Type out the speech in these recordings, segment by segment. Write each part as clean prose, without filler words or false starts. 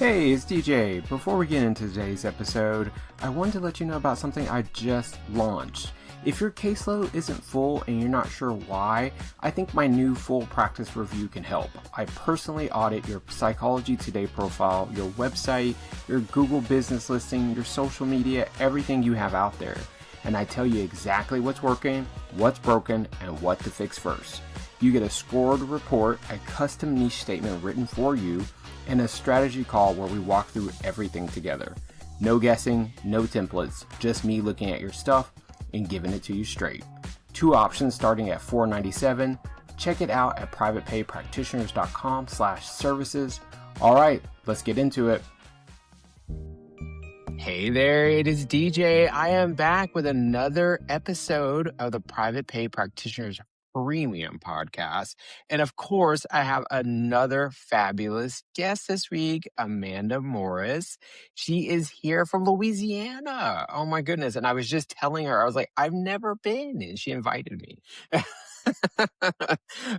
Hey, it's DJ. Before we get into today's episode, I wanted to let you know about something I just launched. If your caseload isn't full and you're not sure why, I think my new full practice review can help. I personally audit your Psychology Today profile, your website, your Google business listing, your social media, everything you have out there. And I tell you exactly what's working, what's broken, and what to fix first. You get a scored report, a custom niche statement written for you, and a strategy call where we walk through everything together. No guessing, no templates, just me looking at your stuff and giving it to you straight. 2 options starting at $4.97. Check it out at privatepaypractitioners.com/services. All right, let's get into it. Hey there, it is DJ. I am back with another episode of the Private Pay Practitioners Premium Podcast. And of course, I have another fabulous guest this week, Amanda Morris. She is here from Louisiana. Oh my goodness. And I was just telling her, I was like, I've never been. And she invited me.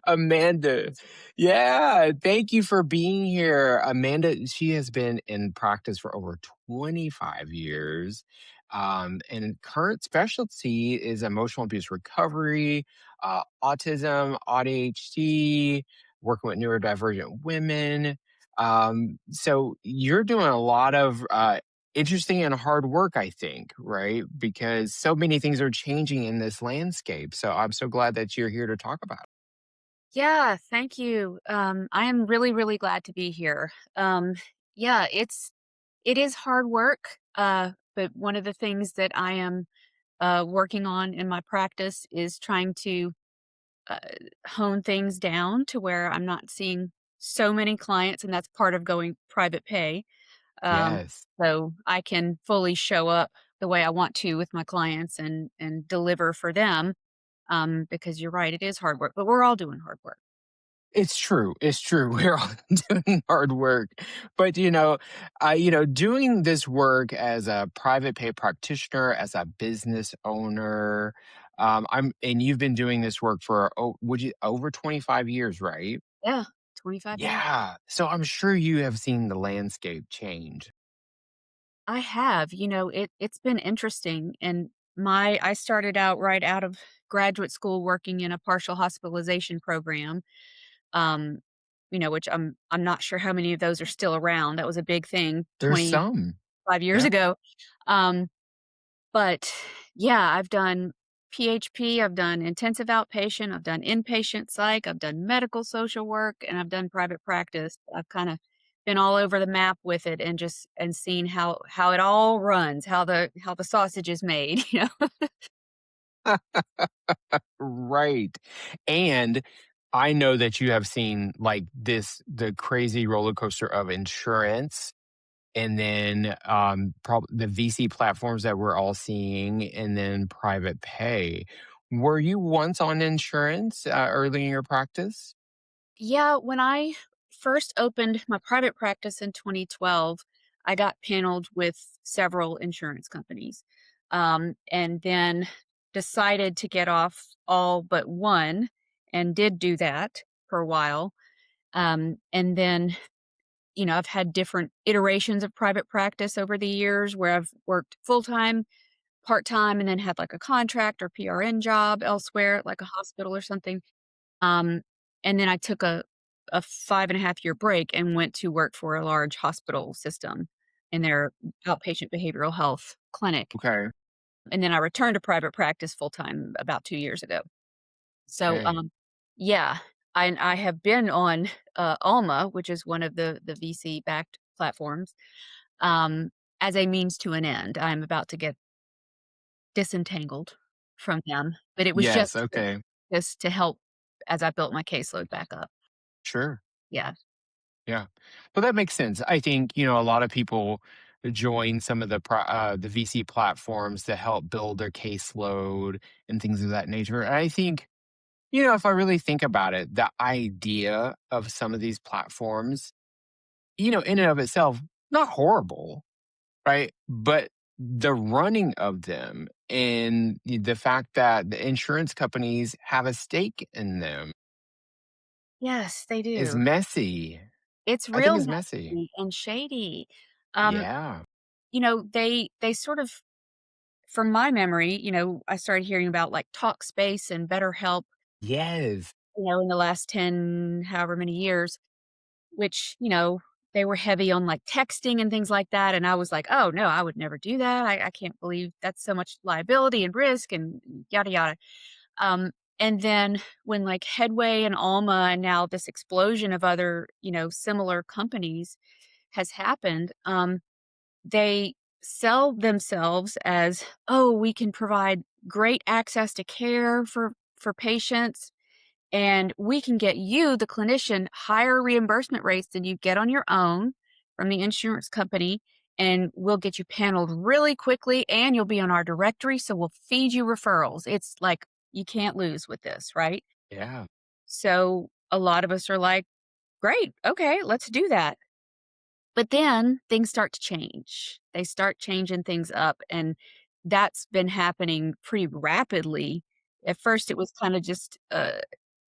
Amanda, yeah, thank you for being here. Amanda, she has been in practice for over 25 years. And current specialty is emotional abuse recovery, autism, ADHD, working with neurodivergent women. So you're doing a lot of interesting and hard work, I think, right? Because so many things are changing in this landscape. So I'm so glad that you're here to talk about it. Yeah, thank you. I am really, really glad to be here. Yeah, it is hard work. But one of the things that I am working on in my practice is trying to uh, hone things down to where I'm not seeing so many clients, and that's part of going private pay. Yes. So I can fully show up the way I want to with my clients and deliver for them. Because you're right, it is hard work, but we're all doing hard work. It's true. It's true. We're all doing hard work. But doing this work as a private pay practitioner, as a business owner, and you've been doing this work for would you over 25 years, right? Yeah, 25 years. Yeah. So I'm sure you have seen the landscape change. I have, it's been interesting, and my I started out right out of graduate school working in a partial hospitalization program, um, which I'm not sure how many of those are still around. That was a big thing There's 25 some. years Yeah. ago. Um, but yeah, I've done PHP, I've done intensive outpatient, I've done inpatient psych, I've done medical social work, and I've done private practice. I've kind of been all over the map with it and just and seen how it all runs, how the sausage is made, Right. And I know that you have seen like the crazy roller coaster of insurance and then the VC platforms that we're all seeing and then private pay. Were you once on insurance early in your practice? Yeah, when I first opened my private practice in 2012, I got paneled with several insurance companies, and then decided to get off all but one, and did do that for a while. And then, I've had different iterations of private practice over the years where I've worked full time, part time, and then had like a contract or PRN job elsewhere, like a hospital or something. Um, and then I took a 5.5 year break and went to work for a large hospital system in their outpatient behavioral health clinic. Okay. And then I returned to private practice full time about 2 years ago. So, Okay. yeah, I have been on, Alma, which is one of the VC-backed platforms, um, as a means to an end. I'm about to get disentangled from them, but it was Yes. just Okay. to help as I built my caseload back up. Sure. Yeah. Yeah. Well, that makes sense. I think, a lot of people join some of the VC platforms to help build their caseload and things of that nature. And I think, if I really think about it, the idea of some of these platforms, in and of itself, not horrible, right? But the running of them and the fact that the insurance companies have a stake in them Yes, they is do. messy. It's I think real it's messy. messy and shady. Um, Yeah. they sort of, from my memory, I started hearing about like Talkspace and BetterHelp, Yes. in the last 10 however many years, which, they were heavy on like texting and things like that. And I was like, oh no, I would never do that. I can't believe that's so much liability and risk and yada yada. Um, and then when like Headway and Alma and now this explosion of other, similar companies has happened, they sell themselves as, oh, we can provide great access to care for patients, and we can get you, the clinician, higher reimbursement rates than you get on your own from the insurance company. And we'll get you paneled really quickly and you'll be on our directory. So we'll feed you referrals. It's like you can't lose with this, right? Yeah. So a lot of us are like, great, okay, let's do that. But then things start to change. They start changing things up. And that's been happening pretty rapidly. At first, it was kind of just,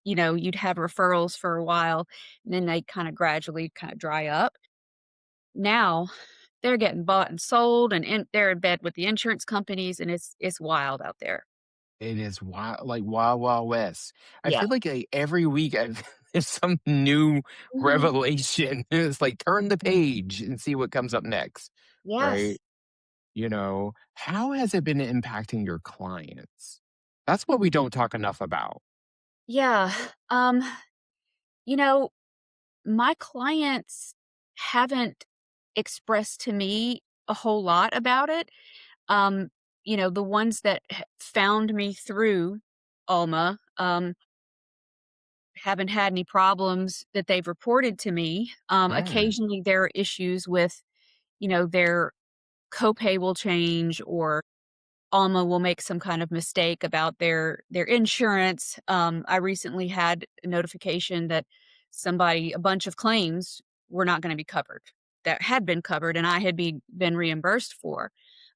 you'd have referrals for a while, and then they kind of gradually kind of dry up. Now they're getting bought and sold, and they're in bed with the insurance companies, and it's wild out there. It is wild, like Wild Wild West. I Yeah. feel like every week there's some new Mhm. revelation. It's like turn the page and see what comes up next, Yes. right? How has it been impacting your clients? That's what we don't talk enough about. Yeah. Um, you know, my clients haven't expressed to me a whole lot about it. Um, the ones that found me through Alma, haven't had any problems that they've reported to me. Yeah, Occasionally there are issues with, their copay will change, or Alma will make some kind of mistake about their insurance. I recently had a notification that a bunch of claims were not going to be covered that had been covered, and I had been reimbursed for,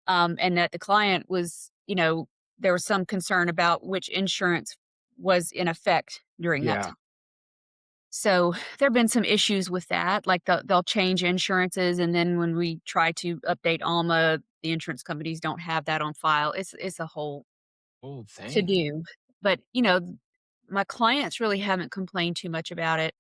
and that the client was, there was some concern about which insurance was in effect during that yeah. time. So there've been some issues with that, like they'll change insurances, and then when we try to update Alma, the insurance companies don't have that on file. It's a whole Oh, to thing. do, but, my clients really haven't complained too much about it.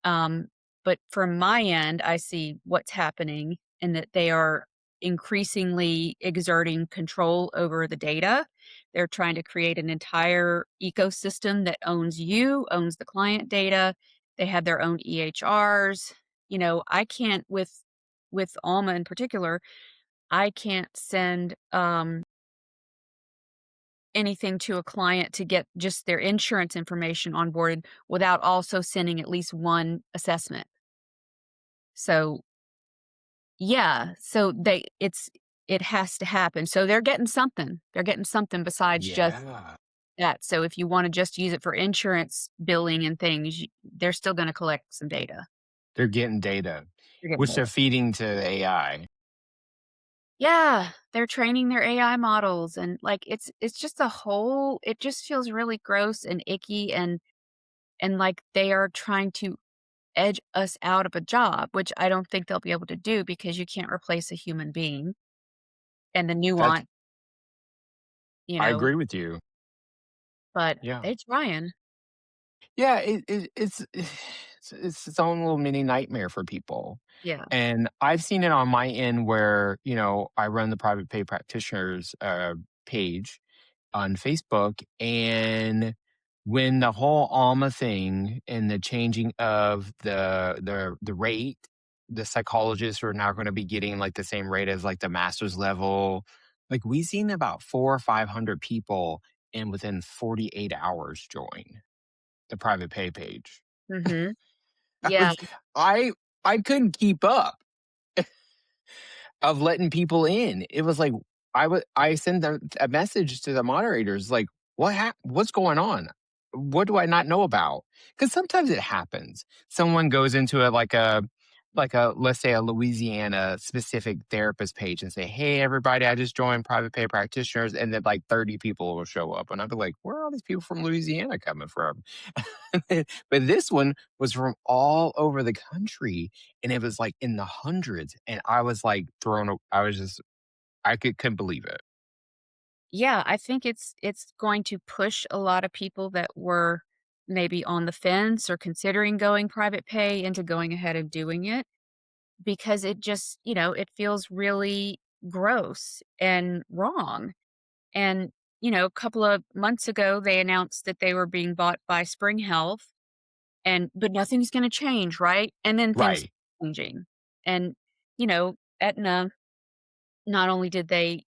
Um, but from my end, I see what's happening and that they are increasingly exerting control over the data. They're trying to create an entire ecosystem that owns you, owns the client data. They have their own EHRs. I can't with Alma in particular, I can't send anything to a client to get just their insurance information onboarded without also sending at least one assessment. So yeah, so it has to happen. So they're getting something. They're getting something besides just Yeah. that. So if you wanna just use it for insurance billing and things, they're still gonna collect some data. They're getting data, They're getting which they're data. feeding to AI. Yeah, they're training their AI models, and, like, it's just a whole, it just feels really gross and icky, and like they are trying to edge us out of a job, which I don't think they'll be able to do because you can't replace a human being and the That's nuance, you I know, agree with you. but Yeah. they trying. Yeah, it's its own little mini nightmare for people. Yeah. And I've seen it on my end where, I run the private pay practitioners page on Facebook. And when the whole Alma thing and the changing of the rate, the psychologists are now going to be getting like the same rate as like the master's level. Like we've seen about 400 or 500 people and within 48 hours join the private pay page. Mhm. I Yeah. was I I couldn't keep up of letting people in. It was like I sent a message to the moderators like, what's going on? What do I not know about? Because sometimes it happens. Someone goes into it like a like a, let's say, a Louisiana specific therapist page and say, "Hey, everybody, I just joined private pay practitioners," and then like 30 people will show up, and I'd be like, "Where are all these people from Louisiana coming from?" But this one was from all over the country, and it was like in the hundreds, and I was like I was just, couldn't believe it. Yeah, I think it's going to push a lot of people that were maybe on the fence or considering going private pay into going ahead and doing it because it just, it feels really gross and wrong. And, a couple of months ago they announced that they were being bought by Spring Health but nothing's going to change, right? And then things Right. are changing. And, Aetna, not only did they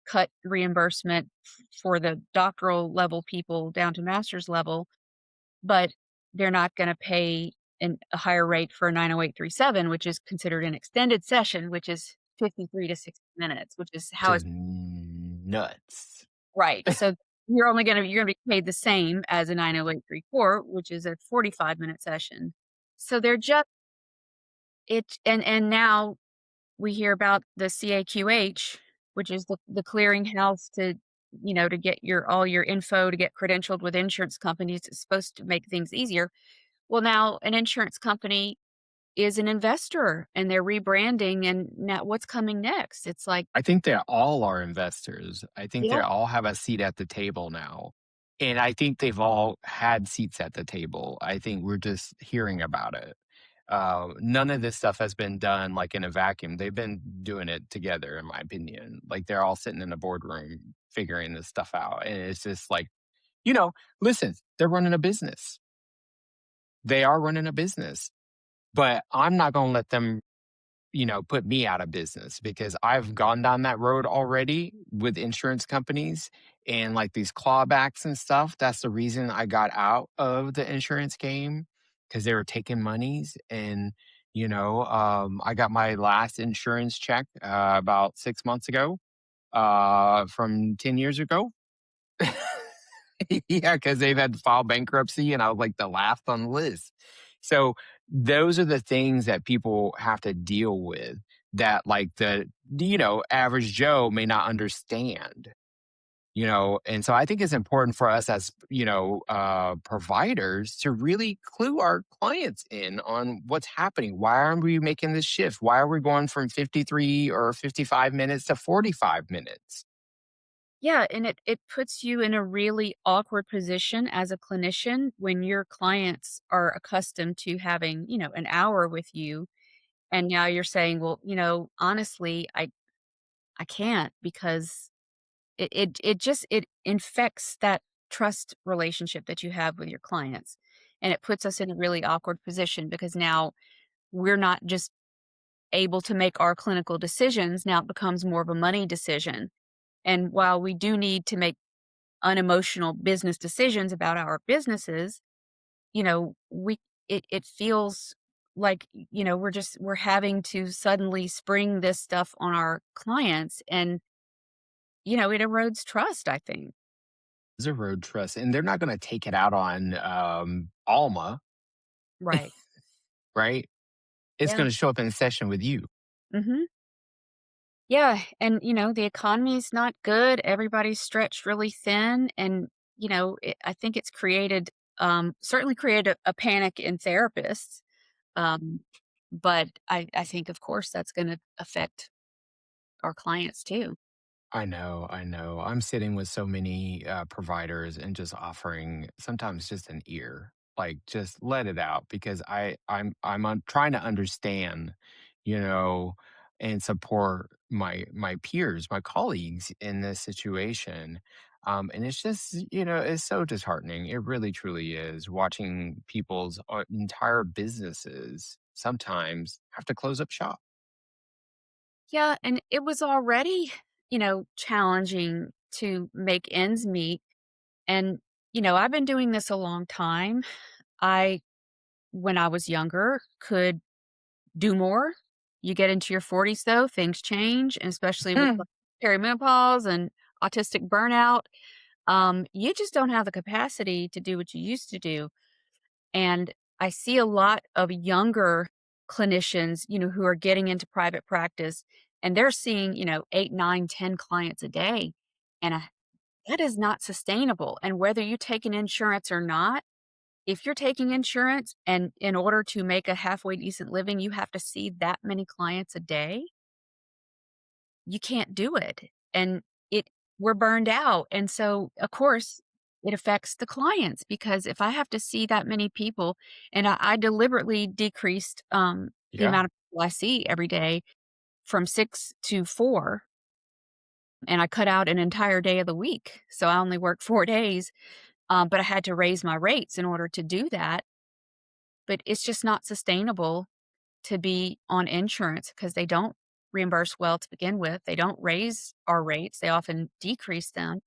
cut reimbursement for the doctoral level people down to master's level, but they're not gonna pay a higher rate for a 90837, which is considered an extended session, which is 53 to 60 minutes, which is Which how is it's nuts. right. So you're gonna be paid the same as a 90834, which is a 45-minute session. So they're just and now we hear about the CAQH, which is the clearinghouse to get all your info to get credentialed with insurance companies. It's supposed to make things easier. Well, now an insurance company is an investor and they're rebranding, and now what's coming next? It's like, I think they all are investors. I think they yeah, all have a seat at the table now. And I think they've all had seats at the table. I think we're just hearing about it. None of this stuff has been done like in a vacuum. They've been doing it together, in my opinion. Like they're all sitting in a boardroom figuring this stuff out. And it's just like, listen, they're running a business. They are running a business, but I'm not going to let them put me out of business because I've gone down that road already with insurance companies and like these clawbacks and stuff. That's the reason I got out of the insurance game because they were taking monies. And, I got my last insurance check about 6 months ago from 10 years ago. Yeah, because they've had to file bankruptcy, and I was like the last on the list. So those are the things that people have to deal with that like the average Joe may not understand. And so I think it's important for us as providers to really clue our clients in on what's happening. Why aren't we making this shift? Why are we going from 53 or 55 minutes to 45 minutes? yeah, and it puts you in a really awkward position as a clinician when your clients are accustomed to having, an hour with you. And now you're saying, well, honestly, I can't because it infects that trust relationship that you have with your clients, and it puts us in a really awkward position because now we're not just able to make our clinical decisions, now it becomes more of a money decision, and while we do need to make unemotional business decisions about our businesses, we it feels like, we're having to suddenly spring this stuff on our clients, and, it erodes trust, I think. Is a road trust, and they're not going to take it out on Alma, Right. right? It's Yeah. going to show up in a session with you. Mhm. Yeah, and, the economy's not good, everybody's stretched really thin, and, I think it's certainly created a panic in therapists, um, but I think, of course, that's gonna affect our clients too. I know, I know. I'm sitting with so many providers and just offering sometimes just an ear, like just let it out because I'm trying to understand, you know, and support my peers, my colleagues in this situation. And it's just, it's so disheartening. It really, truly is watching people's entire businesses sometimes have to close up shop. Yeah, and it was already, challenging to make ends meet, and, I've been doing this a long time. I When I was younger, could do more. You get into your 40s though, things change, and especially with, like, perimenopause and autistic burnout, you just don't have the capacity to do what you used to do, and I see a lot of younger clinicians, who are getting into private practice and they're seeing, 8, 9, 10 clients a day. And that is not sustainable. And whether you take an insurance or not, if you're taking insurance and in order to make a halfway decent living, you have to see that many clients a day, you can't do it. And it we're burned out. And so, of course, it affects the clients because if I have to see that many people and I deliberately decreased the Yeah. amount of people I see every day from 6 to 4, and I cut out an entire day of the week. So I only work 4 days, but I had to raise my rates in order to do that. But it's just not sustainable to be on insurance because they don't reimburse well to begin with. They don't raise our rates. They often decrease them.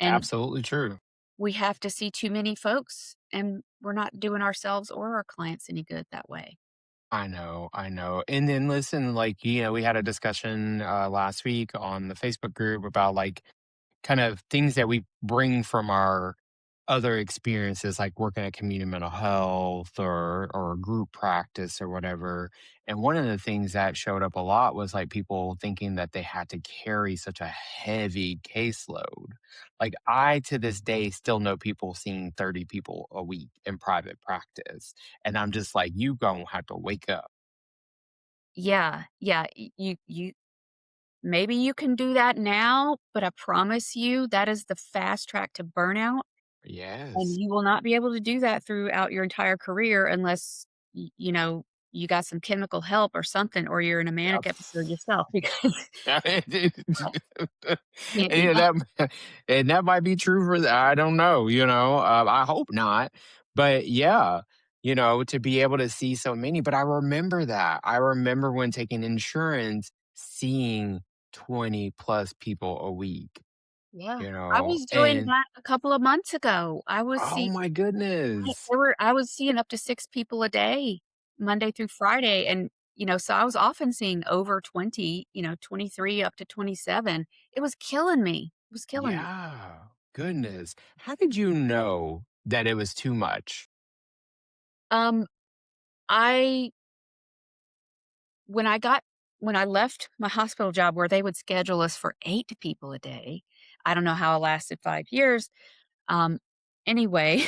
And Absolutely true. we have to see too many folks, and we're not doing ourselves or our clients any good that way. I know, I know. And then listen, like, we had a discussion last week on the Facebook group about like kind of things that we bring from our other experiences, like working at community mental health or group practice or whatever. And one of the things that showed up a lot was like people thinking that they had to carry such a heavy caseload. Like I to this day still know people seeing 30 people a week in private practice. And I'm just like, you gonna have to wake up. Yeah, yeah. You maybe you can do that now, but I promise you that is the fast track to burnout. And Yes. you will not be able to do that throughout your entire career unless, you got some chemical help or something, or you're in a manic Yep. episode yourself because And can't keep yeah, up. that might be true for I don't know, I hope not, but yeah, to be able to see so many, but I remember that. I remember when taking insurance, seeing 20 plus people a week, Yeah. I was doing and that a couple of months ago. I was oh my goodness. I was seeing up to 6 people a day, Monday through Friday, and, so I was often seeing over 20, 23 up to 27. It was killing me. It was killing me. Yeah, goodness. How did you know that it was too much? Um, I when I got when I left my hospital job where they would schedule us for 8 people a day, I don't know how it lasted 5 years. Um, anyway,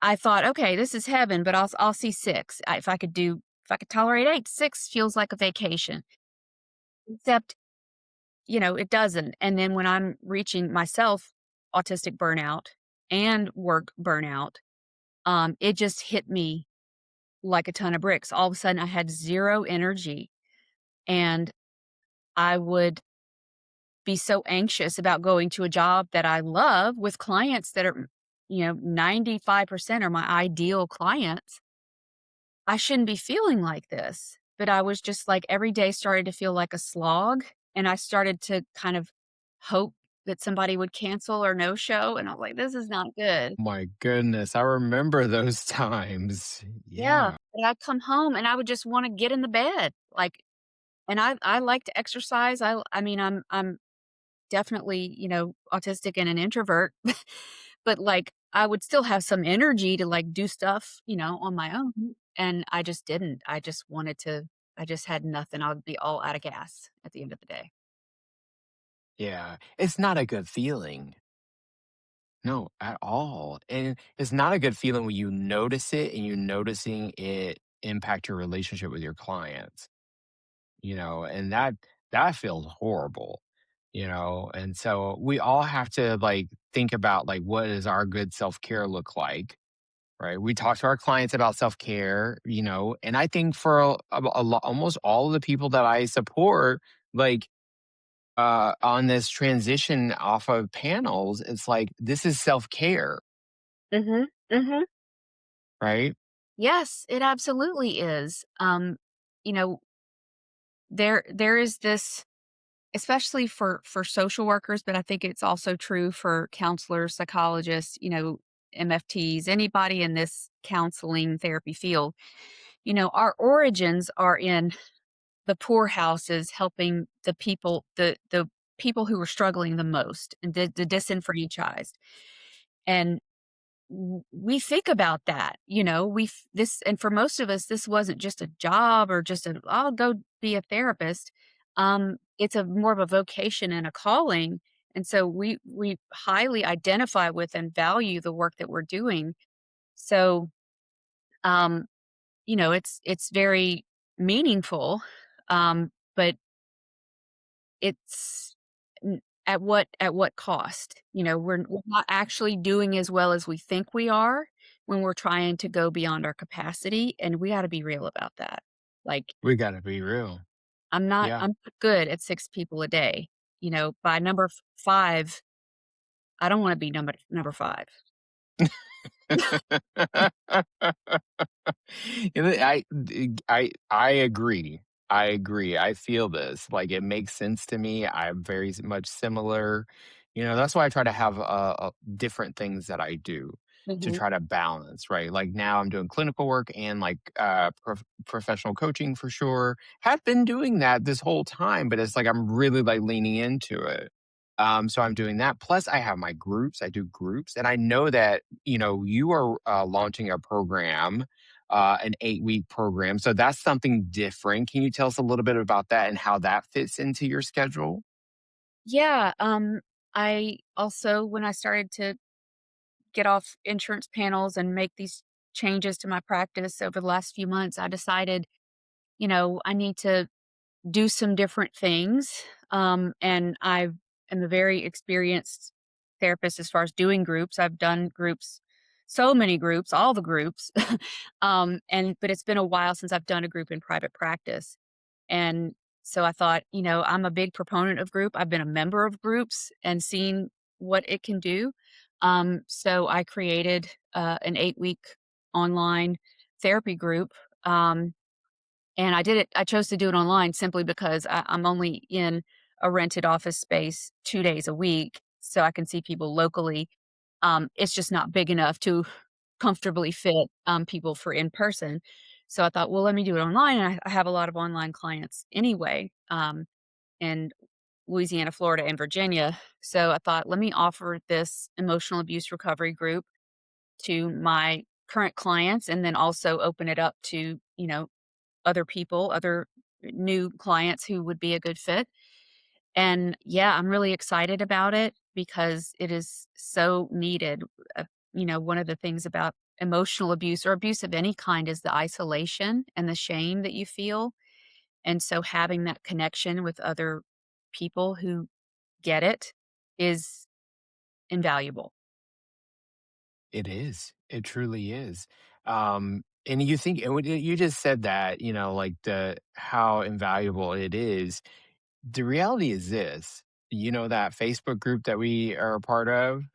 I thought, "Okay, this is heaven, but I'll see 6. If I could tolerate 8, 6 feels like a vacation." Except, it doesn't. And then when I'm reaching myself autistic burnout and work burnout, it just hit me like a ton of bricks. All of a sudden, I had 0 energy, and I would be so anxious about going to a job that I love with clients that are, 95% are my ideal clients. I shouldn't be feeling like this. But I was just like every day started to feel like a slog, and I started to kind of hope that somebody would cancel or no show, and I was like, "This is not good." My goodness, I remember those times. Yeah, Yeah. and I'd come home and I would just wanna get in the bed, like and I like to exercise. I mean, I'm definitely, autistic and an introvert, but, like, I would still have some energy to, like, do stuff, on my own, and I just didn't. I just had nothing. I would be all out of gas at the end of the day. Yeah. It's not a good feeling. No, at all. And it's not a good feeling when you notice it and you're noticing it impact your relationship with your clients, and that feels horrible, And so we all have to like think about like what does our good self-care look like? Right. We talk to our clients about self care, and I think for almost all of the people that I support, like on this transition off of panels, it's like this is self care, Mhm, mhm. right? Yes, it absolutely is. You know, there is this especially for social workers, but I think it's also true for counselors, psychologists, MFTs, anybody in this counseling therapy field. Our origins are in the poorhouses helping the people who were struggling the most and the disenfranchised. And we think about that, this, and for most of us, this wasn't just a job or just a, I'll go be a therapist. It's a more of a vocation and a calling. And so we highly identify with and value the work that we're doing. So, um, it's very meaningful. But it's at what cost? We're not actually doing as well as we think we are when we're trying to go beyond our capacity, and we gotta be real about that. Like, We gotta be real. Yeah. I'm good at 6 people a day. By number 5, I don't wanna be number 5. I agree. I agree. I feel this. Like it makes sense to me. I'm very much similar. That's why I try to have different things that I do to Mhm. try to balance, right? Like now I'm doing clinical work and like professional coaching for sure. Have been doing that this whole time, but it's like I'm really like leaning into it. So I'm doing that. Plus, I have my groups. I do groups, and I know that you are launching a program, an 8-week program. So that's something different. Can you tell us a little bit about that and how that fits into your schedule? Yeah, I also, when I started to get off insurance panels and make these changes to my practice over the last few months, I decided, I need to do some different things. And I am a very experienced therapist as far as doing groups. I've done groups, so many groups, all the groups. But it's been a while since I've done a group in private practice. And so I thought, I'm a big proponent of group. I've been a member of groups and seen what it can do. So I created an 8-week online therapy group. And I chose to do it online simply because I'm only in a rented office space 2 days a week, so I can see people locally. It's just not big enough to comfortably fit, people for in person. So I thought, "Well, let me do it online," and I have a lot of online clients anyway, in Louisiana, Florida, and Virginia. So I thought, "Let me offer this emotional abuse recovery group to my current clients and then also open it up to, other people, other new clients who would be a good fit." And yeah, I'm really excited about it because it is so needed. One of the things about emotional abuse or abuse of any kind is the isolation and the shame that you feel. And so having that connection with other people who get it is invaluable. It is. It truly is. And you think, and when you just said that, like the how invaluable it is. The reality is this, that Facebook group that we are a part of,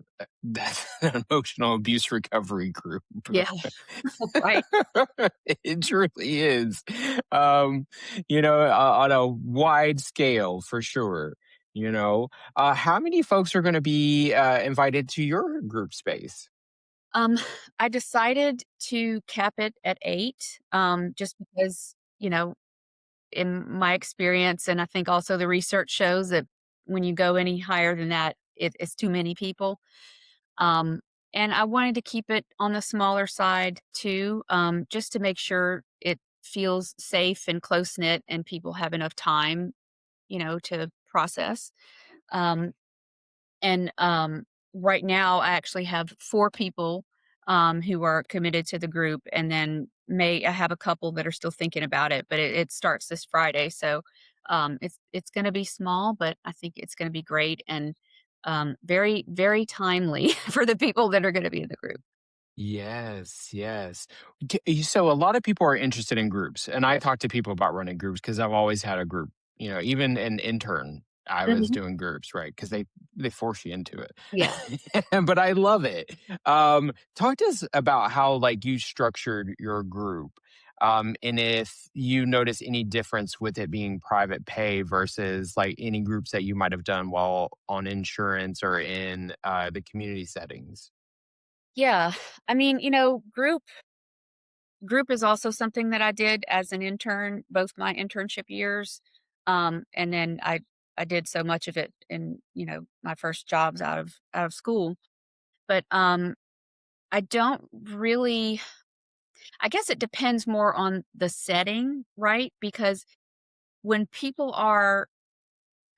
that's an emotional abuse recovery group. Yeah, right. It truly is. Um, on a wide scale for sure. How many folks are going to be invited to your group space? Um, I decided to cap it at 8, just because, in my experience, and I think also the research shows that when you go any higher than that, it's too many people. Um, and I wanted to keep it on the smaller side too, just to make sure it feels safe and close knit and people have enough time, to process. Um, and right now, I actually have 4 people, who are committed to the group, and then I have a couple that are still thinking about it, but it starts this Friday, so, it's gonna be small, but I think it's gonna be great and, very, very timely for the people that are gonna be in the group. Yes, yes. So a lot of people are interested in groups, and I talk to people about running groups because I've always had a group. Even an intern, I was Mhm. doing groups, right? Because they force you into it, Yeah. but I love it. Talk to us about how like you structured your group, and if you notice any difference with it being private pay versus like any groups that you might have done while on insurance or in the community settings. Yeah. I mean, group is also something that I did as an intern, both my internship years, and then I did so much of it in, my first jobs out of school. But, I don't really, I guess it depends more on the setting, right? Because when people are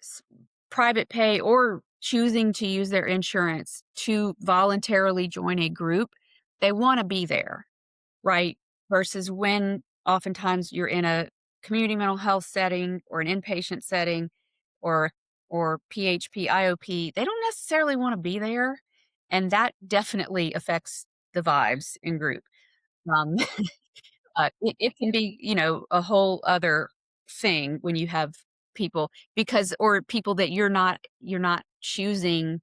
s- private pay or choosing to use their insurance to voluntarily join a group, they want to be there, right? Versus when oftentimes you're in a community mental health setting or an inpatient setting or PHP, IOP, they don't necessarily want to be there. And that definitely affects the vibes in group. Um, it can be, a whole other thing when you have people because or people that you're not choosing,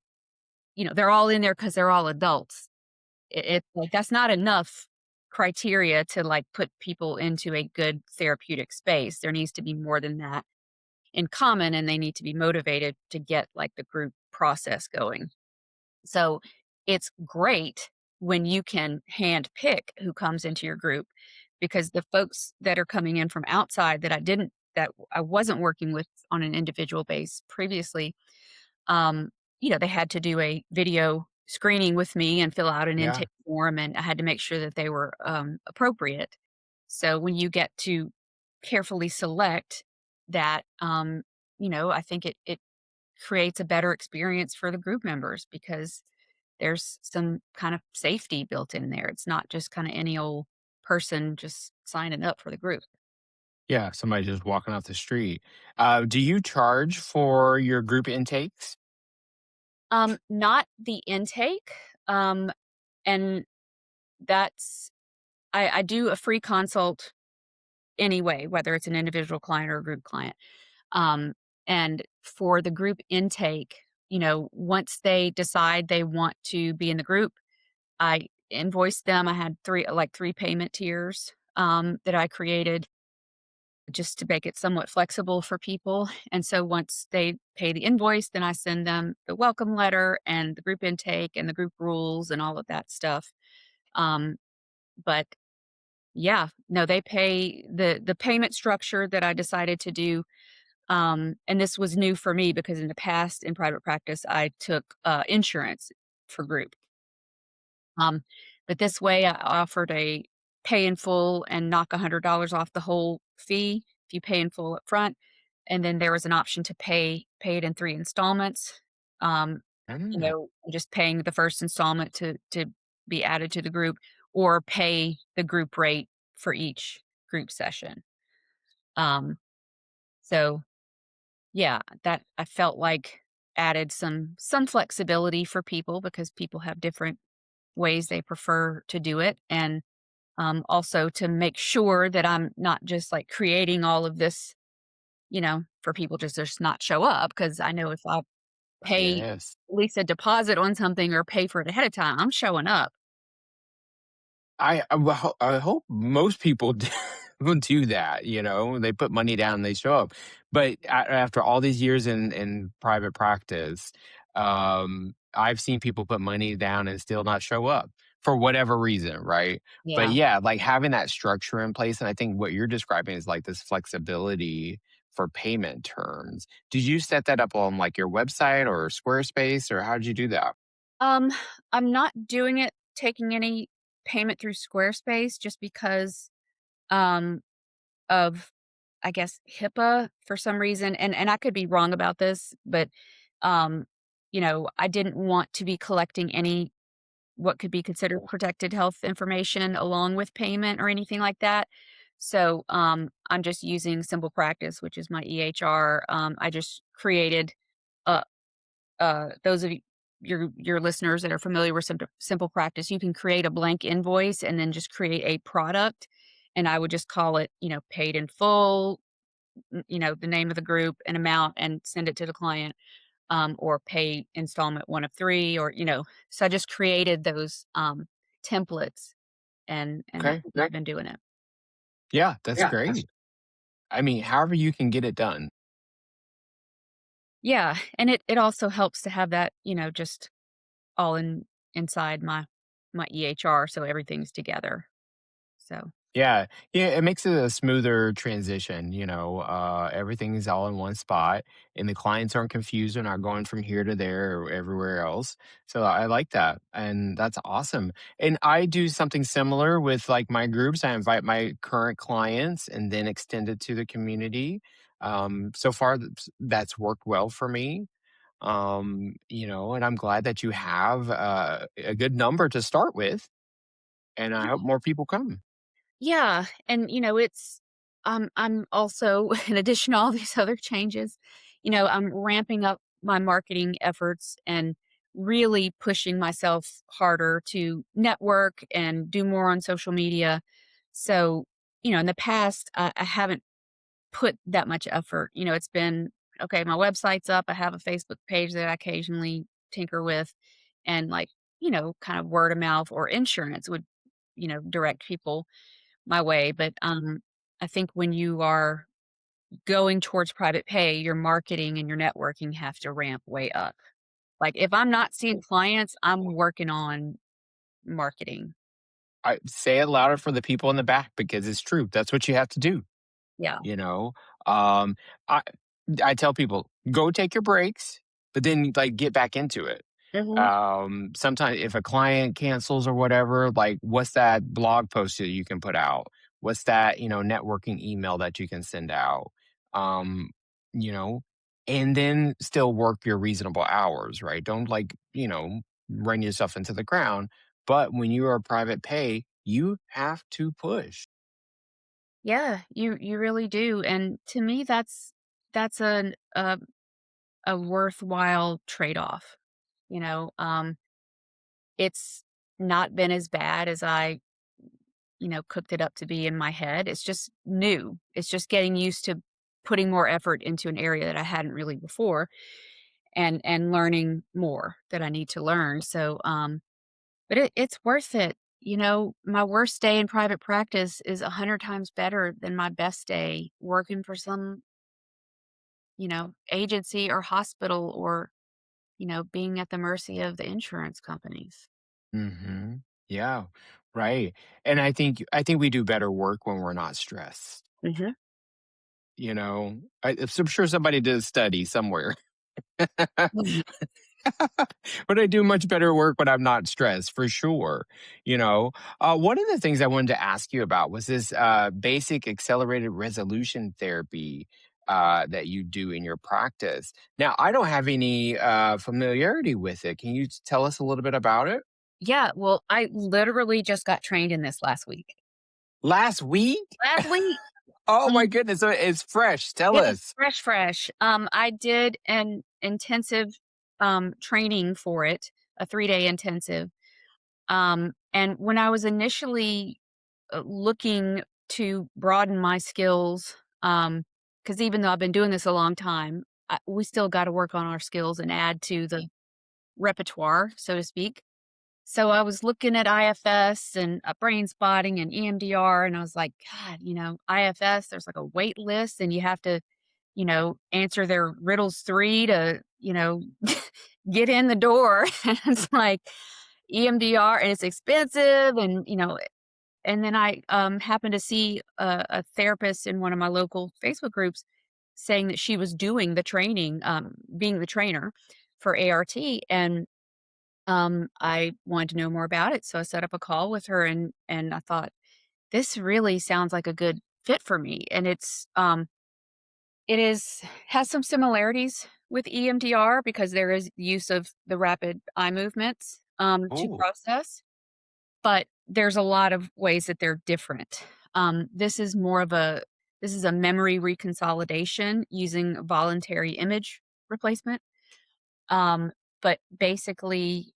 they're all in there because 'cause they're all adults. It's like that's not enough criteria to, like, put people into a good therapeutic space. There needs to be more than that in common, and they need to be motivated to get, like, the group process going. So, it's great when you can handpick who comes into your group because the folks that are coming in from outside that I wasn't working with on an individual base previously, um, they had to do a video screening with me and fill out an Yeah. intake form, and I had to make sure that they were, appropriate. So when you get to carefully select that, I think it creates a better experience for the group members because there's some kind of safety built in there. It's not just kinda any old person just signing up for the group. Yeah, somebody just walking off the street. Do you charge for your group intakes? Not the intake, and that's I do a free consult anyway, whether it's an individual client or a group client. Um, and for the group intake, once they decide they want to be in the group, I invoice them. I had three payment tiers that I created just to make it somewhat flexible for people. And so once they pay the invoice, then I send them the welcome letter and the group intake and the group rules and all of that stuff. Um, but yeah, no, they pay the payment structure that I decided to do, and this was new for me because in the past, in private practice, I took, insurance for group. Um, but this way, I offered a pay in full and knock $100 off the whole fee if you pay in full upfront, and then there was an option to pay it in 3 installments. Um, Mm. just paying the first installment to be added to the group or pay the group rate for each group session. Um, so yeah, that I felt like added some flexibility for people because people have different ways they prefer to do it, and, also to make sure that I'm not just, like, creating all of this, for people to just not show up. Because I know if I pay Yes. at least a deposit on something or pay for it ahead of time, I'm showing up. I hope most people will do that, they put money down and they show up. But after all these years in private practice, I've seen people put money down and still not show up for whatever reason, right? But Yeah. yeah, like having that structure in place, and I think what you're describing is like this flexibility for payment terms. Did you set that up on like your website or Squarespace, or how did you do that? Um, I'm not doing it taking any payment through Squarespace just because, um of, I guess, HIPAA for some reason, and I could be wrong about this, but, um, I didn't want to be collecting any what could be considered protected health information along with payment or anything like that. So, I'm just using SimplePractice, which is my EHR. I just created, uh those of your listeners that are familiar with Simple Practice, you can create a blank invoice and then just create a product, and I would just call it, paid in full, the name of the group and amount and send it to the client, or pay installment 1 of 3 or, so I just created those, templates and Okay. I've been doing it. Yeah, that's Yeah, that's great. I mean, however you can get it done. Yeah, and it also helps to have that, just all inside my EHR so everything's together. So Yeah. Yeah, it makes it a smoother transition, everything is all in one spot and the clients aren't confused. They're not going from here to there or everywhere else. So I like that. And that's awesome. And I do something similar with like my groups. I invite my current clients and then extend it to the community. So far that's worked well for me. And I'm glad that you have a good number to start with. And I hope more people come. Yeah, and, it's I'm also in addition to all these other changes, I'm ramping up my marketing efforts and really pushing myself harder to network and do more on social media. So, in the past, I haven't put that much effort. It's been, okay, my website's up, I have a Facebook page that I occasionally tinker with, and, like, kind of word of mouth or insurance would, direct people my way, but, I think when you are going towards private pay, your marketing and your networking have to ramp way up. Like, if I'm not seeing clients, I'm working on marketing. I say it louder for the people in the back because it's true. That's what you have to do, Yeah. you know? Um, I I tell people, "Go take your breaks, but then, like, get back into it." Mhm. Sometimes if a client cancels or whatever, like, what's that blog post that you can put out? What's that, networking email that you can send out? Um, you know, and then still work your reasonable hours, right? Don't, like, run yourself into the ground, but when you are private pay, you have to push. Yeah, you really do, and to me, that's a worthwhile trade-off, you know? It's not been as bad as I, cooked it up to be in my head. It's just new. It's just getting used to putting more effort into an area that I hadn't really before, and learning more that I need to learn. So, but it's worth it. My worst day in private practice is 100 times better than my best day working for some, agency or hospital, or, being at the mercy of the insurance companies. Mhm. Yeah, right, and I think we do better work when we're not stressed, Hmm. you know? I'm sure somebody did a study somewhere. But I do much better work when I'm not stressed, for sure, you know? One of the things I wanted to ask you about was this, basic accelerated resolution therapy, that you do in your practice. Now, I don't have any, familiarity with it. Can you tell us a little bit about it? Yeah, well, I literally just got trained in this last week. Last week? Last week. Oh my Um, goodness, so it's fresh. Tell yeah, us. fresh, fresh. I did an intensive training for it, a 3-day intensive. And when I was initially looking to broaden my skills, because even though I've been doing this a long time, we still got to work on our skills and add to the repertoire, so to speak. So I was looking at IFS and brain spotting and EMDR, and I was like, God, IFS, there's like a wait list, and you have to, answer their riddles 3 to, get in the door. And it's like EMDR, and it's expensive, and then I happened to see a therapist in one of my local Facebook groups saying that she was doing the training, being the trainer for ART, and I wanted to know more about it, so I set up a call with her, and I thought, "This really sounds like a good fit for me," and it is has some similarities with EMDR because there is use of the rapid eye movements, to Oh, process, but there's a lot of ways that they're different. This is a memory reconsolidation using voluntary image replacement. Um, but basically,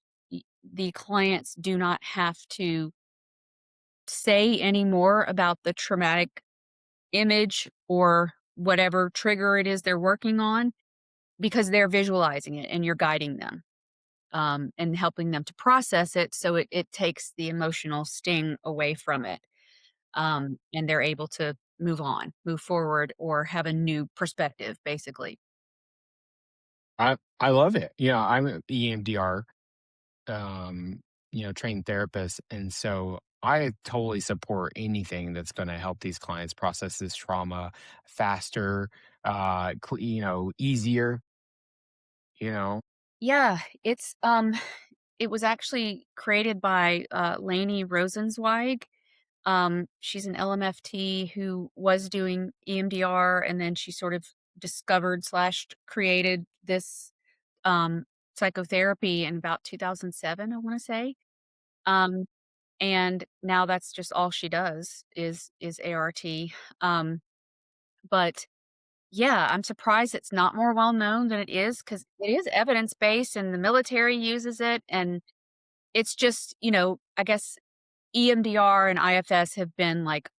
the clients do not have to say any more about the traumatic image or whatever trigger it is they're working on, because they're visualizing it and you're guiding them, and helping them to process it, so it takes the emotional sting away from it, and they're able to move on, move forward, or have a new perspective, basically. I love it. Yeah, I'm a EMDR, um, trained therapist. And so I totally support anything that's going to help these clients process this trauma faster, easier, you know. Yeah, it was actually created by, Lainey Rosenzweig. She's an LMFT who was doing EMDR, and then she sort of discovered/created this, um, psychotherapy in about 2007, I wanna say. Um, and now that's just all she does is ART. Um, but yeah, I'm surprised it's not more well known than it is because it is evidence-based and the military uses it, and it's just, I guess EMDR and IFS have been, like,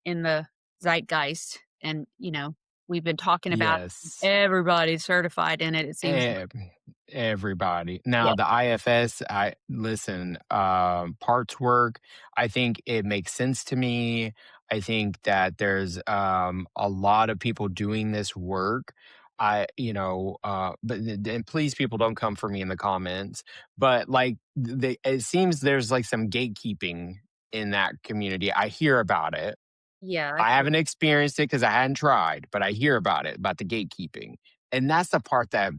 in the zeitgeist and, we've been talking about Yes. everybody's certified in it, it seems like. Ev Everybody. Now Yeah. the IFS, I listen, parts work, I think it makes sense to me. I think that there's, a lot of people doing this work. But and please people don't come for me in the comments, but, like, it seems there's, like, some gatekeeping in that community. I hear about it. Yeah, I've I heard. haven't experienced it because I hadn't tried, but I hear about the gatekeeping, and that's the part that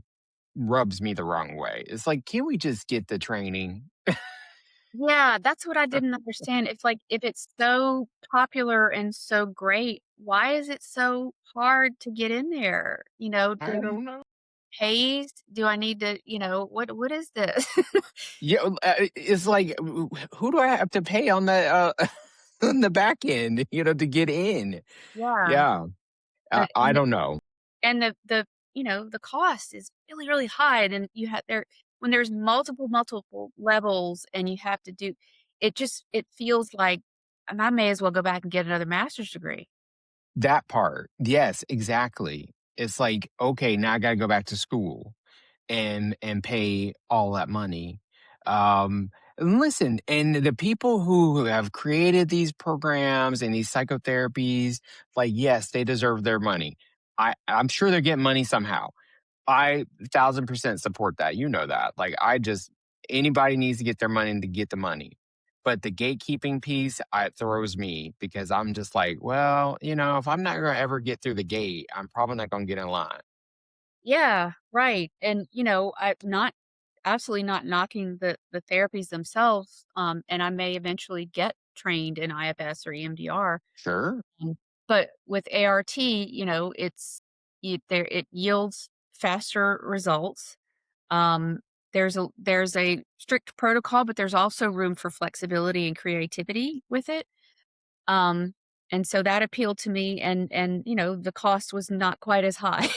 rubs me the wrong way. It's like, "Can't we just get the training?" Yeah, that's what I didn't understand. If it's so popular and so great, why is it so hard to get in there? Do I I need don't know. hazed? Do I need to, what is this? Yeah, it's like, who do I have to pay on on the back end, to get in? Yeah. Yeah, Uh, I and don't know. and the cost is really, really high, and then you have there when there's multiple levels and you have to do it feels like and I may as well go back and get another master's degree. That part. Yes, exactly. It's like, "Okay, now I gotta go back to school and pay all that money." And listen, and the people who have created these programs and these psychotherapies, like, yes, they deserve their money. I'm sure they're getting money somehow. I 1,000% support that. You know that. Like, anybody needs to get their money to get the money. But the gatekeeping piece, it throws me because I'm just like, well, if I'm not going to ever get through the gate, I'm probably not going to get in line. Yeah, right, and, I'm not absolutely not knocking the therapies themselves, and I may eventually get trained in IFS or EMDR, Sure. mm, but with ART, it yields faster results. Um, there's a strict protocol, but there's also room for flexibility and creativity with it. Um, and so that appealed to me and, the cost was not quite as high.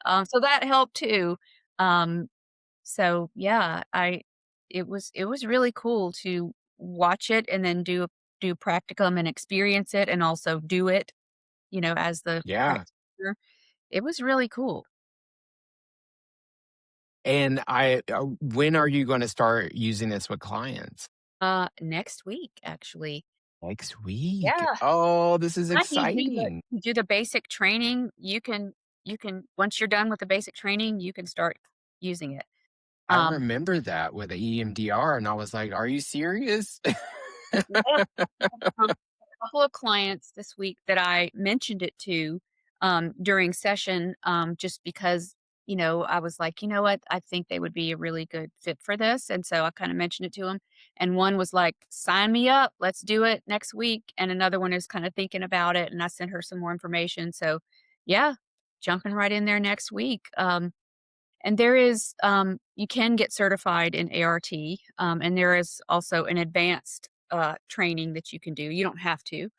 So that helped too. Um, so yeah, I it was really cool to watch it and then do practicum and experience it and also do it, as the Yeah. practitioner. It was really cool. And when are you going to start using this with clients? Next week, actually. Next week. Yeah. Oh, this is Time exciting. you do the basic training, you can once you're done with the basic training, you can start using it. I Um, remember that with the EMDR, and I was like, are you serious? yeah, a couple of clients this week that I mentioned it to, during session, just because, I was like, "You know what? I think they would be a really good fit for this," and so I kinda mentioned it to them. And one was like, "Sign me up, let's do it next week," and another one is kinda thinking about it, and I sent her some more information, so, yeah, jumping right in there next week. And there is, you can get certified in ART, and there is also an advanced, training that you can do. You don't have to,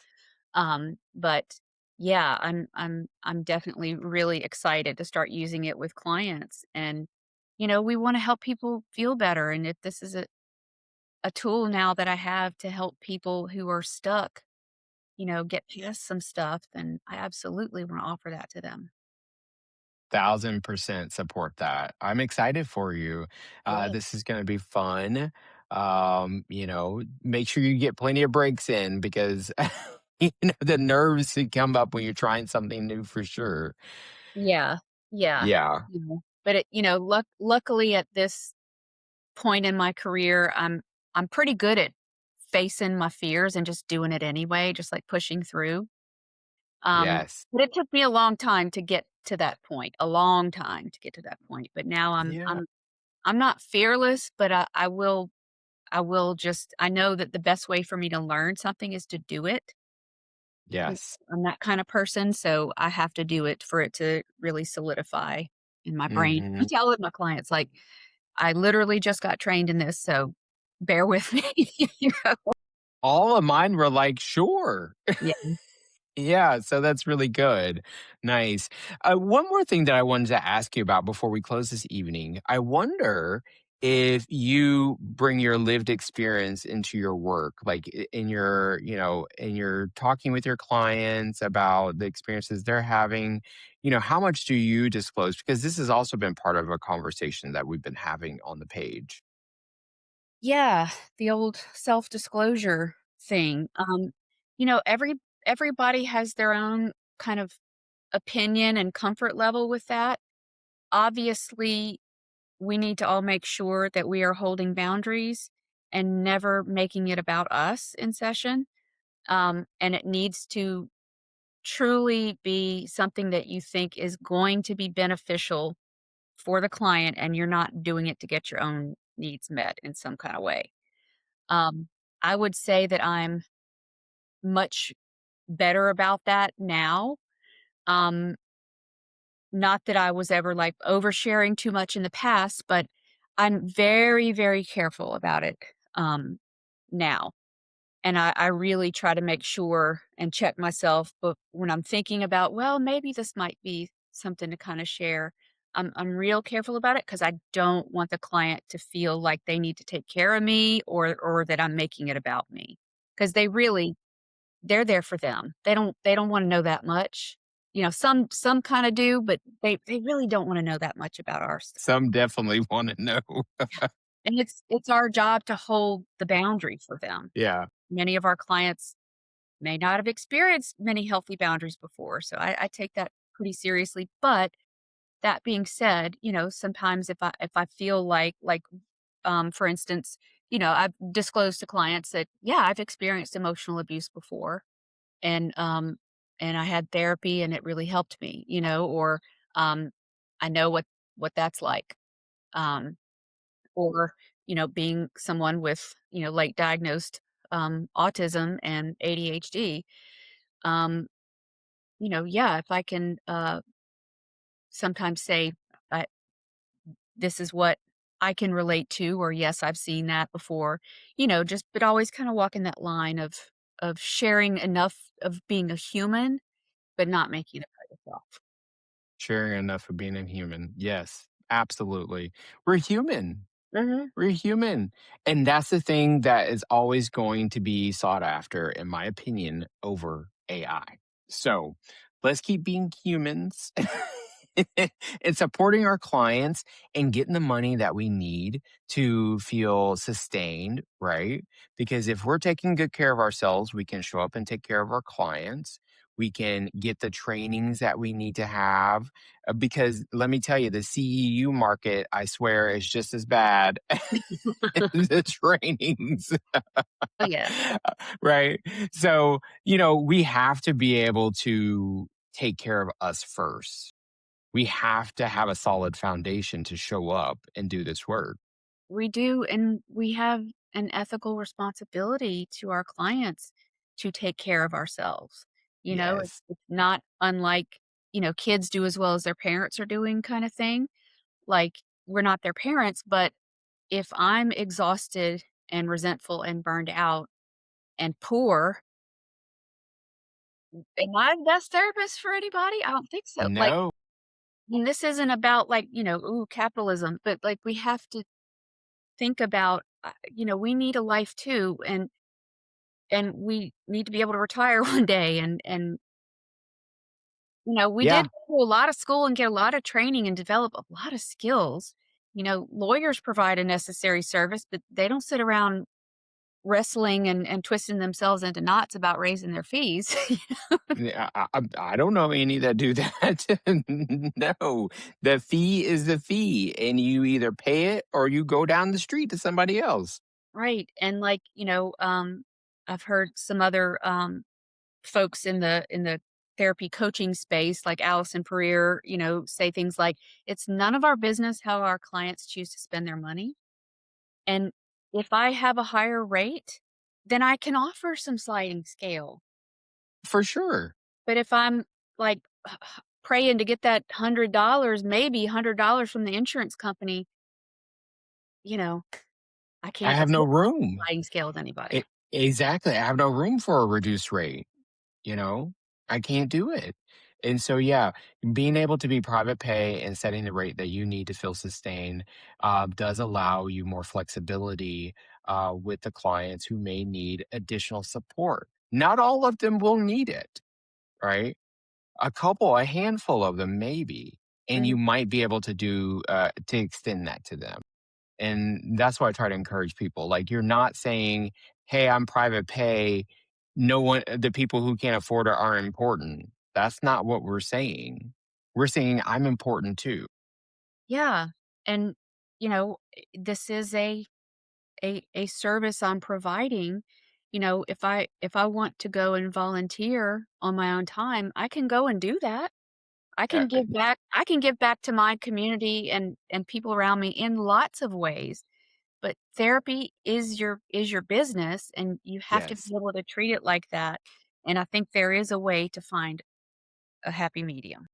but yeah, I'm definitely really excited to start using it with clients. And we want to help people feel better. And if this is a tool now that I have to help people who are stuck, get past some stuff, then I absolutely want to offer that to them. 1,000% support that. I'm excited for you. Yeah. This is going to be fun. Make sure you get plenty of breaks in because the nerves can come up when you're trying something new for sure. Yeah. Yeah. Yeah. But luckily at this point in my career, I'm pretty good at facing my fears and just doing it anyway, just, like, pushing through. Yes. But it took me a long time to get to that point, a long time to get to that point, but now Yeah. I'm not fearless, but I will just I know that the best way for me to learn something is to do it. Yes. I'm that kind of person, so I have to do it for it to really solidify in my brain. I Mhm. tell my clients, like, "I literally just got trained in this, so bear with me." You know? All of mine were like, "Sure." Yeah. Yeah, so that's really good. Nice. One more thing that I wanted to ask you about before we close this evening. I wonder if you bring your lived experience into your work, like in your, in your talking with your clients about the experiences they're having, how much do you disclose? Because this has also been part of a conversation that we've been having on the page. Yeah, the old self-disclosure thing. Everybody has their own kind of opinion and comfort level with that. Obviously, we need to all make sure that we are holding boundaries and never making it about us in session. And it needs to truly be something that you think is going to be beneficial for the client, and you're not doing it to get your own needs met in some kind of way. Um, I would say that I'm much better about that now. Um, Not that I was ever, like, oversharing too much in the past, but I'm very, very careful about it, now. And I really try to make sure and check myself, but when I'm thinking about, "Well, maybe this might be something to kinda share," I'm real careful about it because I don't want the client to feel like they need to take care of me or that I'm making it about me, because they're there for them. They don't wanna know that much. Some kinda do, but they really don't wanna know that much about our stuff. Some definitely want to know. And it's our job to hold the boundary for them. Yeah, Many of our clients may not have experienced many healthy boundaries before, so I take that pretty seriously. But that being said, sometimes if I feel like, for instance, I've disclosed to clients that, yeah, I've experienced emotional abuse before, and and I had therapy and it really helped me, or um I know what that's like. Um or being someone with late diagnosed autism and ADHD. um yeah, if I can sometimes say, I, this is what I can relate to, or yes, I've seen that before, just but always kind of walking that line of sharing enough of being a human but not making it about yourself. sharing enough of being a human. Yes, absolutely. We're human. Mhm. We're human. And that's the thing that is always going to be sought after, in my opinion, over AI. So let's keep being humans and supporting our clients and getting the money that we need to feel sustained, right? Because if we're taking good care of ourselves, we can show up and take care of our clients. We can get the trainings that we need to have. Because let me tell you, the CEU market, I swear, is just as bad as the trainings. Oh yeah. Right? So, we have to be able to take care of us first. We have to have a solid foundation to show up and do this work. We do, and we have an ethical responsibility to our clients to take care of ourselves. Yes. It's not unlike, kids do as well as their parents are doing kind of thing. Like, we're not their parents, but if I'm exhausted and resentful and burned out and poor, am I the best therapist for anybody? I don't think so. Like, No. and this isn't about, like, ooh, capitalism, but like we have to think about, we need a life too, and we need to be able to retire one day, and we did Yeah. go to a lot of school and get a lot of training and develop a lot of skills. Lawyers provide a necessary service, but they don't sit around wrestling and twisting themselves into knots about raising their fees. Yeah, I don't know any that do that. No, the fee is the fee, and you either pay it or you go down the street to somebody else. Right. And like, I've heard some other folks in the therapy coaching space, like Allison Pereira, say things like, it's none of our business how our clients choose to spend their money. And if I have a higher rate, then I can offer some sliding scale. For sure. But if I'm like praying to get that $100, maybe $100 from the insurance company, you know, I I can't have no afford room. sliding scale with anybody. E exactly, I have no room for a reduced rate, you know? I can't do it. And so, yeah, being able to be private pay and setting the rate that you need to feel sustained, does allow you more flexibility, with the clients who may need additional support. Not all of them will need it, right? A handful of them maybe, and you Right. might be able to to extend that to them. And that's why I try to encourage people. Like, you're not saying, "Hey, I'm private pay. No one, the people who can't afford it aren't important." That's not what we're saying. We're saying I'm important too. Yeah. And, this is a service I'm providing. If I want to go and volunteer on my own time, I can go and do that. Uh, I can give back to my community and people around me in lots of ways. But therapy is your business, and you have to yes, be able to treat it like that. And I think there is a way to find a happy medium.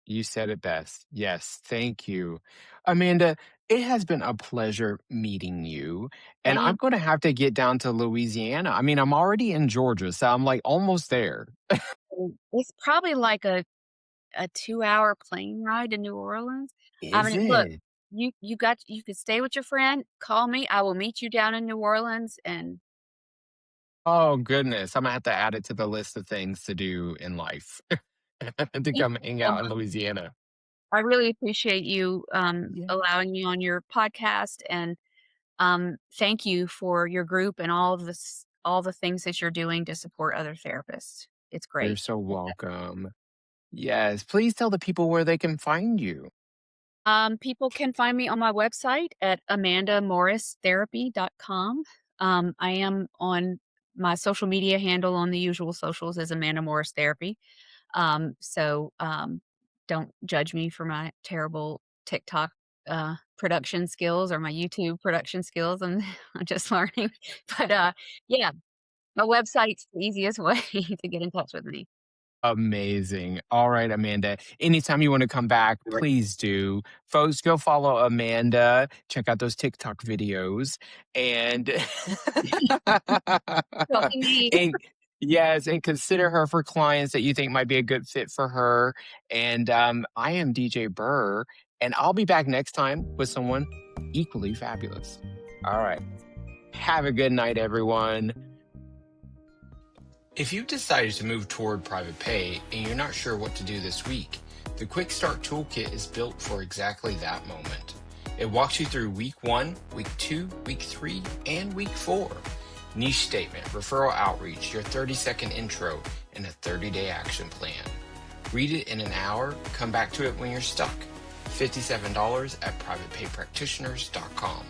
you said it best. Yes, thank you. Amanda, it has been a pleasure meeting you. And I'm Same. going to have to get down to Louisiana. I mean, I'm already in Georgia, so I'm like almost there. It's probably like a 2-hour plane ride to New Orleans. I Is mean, look, it? you could stay with your friend, call me, I will meet you down in New Orleans, and Oh, goodness. I'm gonna have to add it to the list of things to do in life to thank come you hang so out in much. Louisiana. I really appreciate you, Yeah. allowing me on your podcast, and, thank you for your group and all the things that you're doing to support other therapists. It's You're great. so welcome. Yes, please tell the people where they can find you. People can find me on my website at amandamorristherapy.com. I am on my social media handle on the usual socials as Amanda Morris Therapy. So don't judge me for my terrible TikTok production skills or my YouTube production skills. I'm just learning. But yeah, my website's the easiest way to get in touch with me. Amazing. All right, Amanda. Anytime you want to come back, please do. Folks, go follow Amanda. Check out those TikTok videos. And Talking to you. and yes, and consider her for clients that you think might be a good fit for her. And I am DJ Burr, and I'll be back next time with someone equally fabulous. All right. Have a good night, everyone. If you've decided to move toward private pay and you're not sure what to do this week, the Quick Start Toolkit is built for exactly that moment. It walks you through week 1, week 2, week 3, and week 4. Niche statement, referral outreach, your 30-second intro, and a 30-day action plan. Read it in an hour, come back to it when you're stuck. $57 at privatepaypractitioners.com.